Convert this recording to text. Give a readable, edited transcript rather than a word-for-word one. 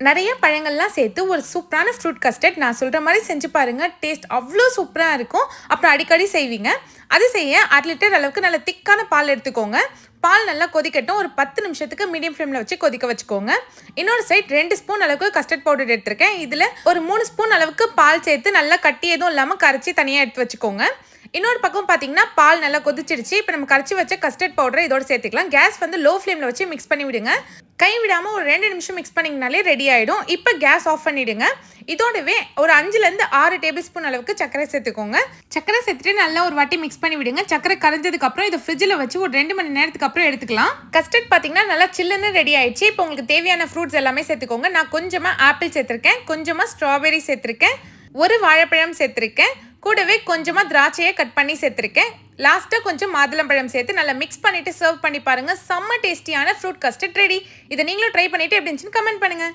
நிறைய பழங்கள்லாம் சேர்த்து ஒரு சூப்பரான ஃப்ரூட் கஸ்டர்ட் நான் சொல்கிற மாதிரி செஞ்சு பாருங்கள். டேஸ்ட் அவ்வளோ சூப்பராக இருக்கும். அப்புறம் அடிக்கடி செய்வீங்க. அது செய்ய 1/2 லிட்டர் அளவுக்கு நல்ல திக்கான பால் எடுத்துக்கோங்க. பால் நல்லா கொதிக்கட்டும். ஒரு 10 நிமிஷத்துக்கு மீடியம் ஃப்ளேமில் வச்சு கொதிக்க வச்சுக்கோங்க. இன்னொரு சைட் 2 ஸ்பூன் அளவுக்கு கஸ்டர்ட் பவுடர் எடுத்திருக்கேன். இதில் ஒரு 3 ஸ்பூன் அளவுக்கு பால் சேர்த்து நல்லா கட்டி எதுவும் இல்லாமல் கரைச்சி தனியாக எடுத்து வச்சுக்கோங்க. இன்னொரு பக்கம் பார்த்தீங்கன்னா பால் நல்லா கொதிச்சிடுச்சு. இப்போ நம்ம கரைச்சி வச்ச கஸ்டர்ட் பவுடரை இதோட சேர்த்துக்கலாம். கேஸ் வந்து லோ ஃப்ளேமில் வச்சு மிக்ஸ் பண்ணி விடுங்க. கை விடாமல் ஒரு 2 நிமிஷம் மிக்ஸ் பண்ணிங்கனாலே ரெடி ஆகிடும். இப்போ கேஸ் ஆஃப் பண்ணிவிடுங்க. இதோடவே ஒரு 5லேருந்து 6 டேபிள் ஸ்பூன் அளவுக்கு சர்க்கரை சேர்த்துக்கோங்க. சர்க்கரை சேர்த்துட்டு நல்லா ஒரு வாட்டி மிக்ஸ் பண்ணி விடுங்க. சர்க்கரை கரைஞ்சதுக்கப்புறம் இதை ஃப்ரிட்ஜில் வச்சு ஒரு 2 மணி நேரத்துக்கு அப்புறம் எடுத்துக்கலாம். கஸ்டர்ட் பார்த்தீங்கன்னா நல்லா சில்லுன்னு ரெடி ஆயிடுச்சு. இப்போ உங்களுக்கு தேவையான ஃப்ரூட்ஸ் எல்லாமே சேர்த்துக்கோங்க. நான் கொஞ்சமாக ஆப்பிள் சேர்த்துருக்கேன், கொஞ்சமாக ஸ்ட்ராபெரி சேர்த்துருக்கேன், ஒரு வாழைப்பழம் சேர்த்துருக்கேன், கூடவே கொஞ்சமாக திராட்சையை கட் பண்ணி சேர்த்துருக்கேன். லாஸ்ட்டாக கொஞ்சம் மாதுளம்பழம் சேர்த்து நல்லா மிக்ஸ் பண்ணிவிட்டு சர்வ் பண்ணி பாருங்கள். செம்ம டேஸ்டியான ஃப்ரூட் கஸ்டர்ட் ரெடி. இதை நீங்களும் ட்ரை பண்ணிவிட்டு எப்படி இருந்துச்சுன்னு கமெண்ட் பண்ணுங்கள்.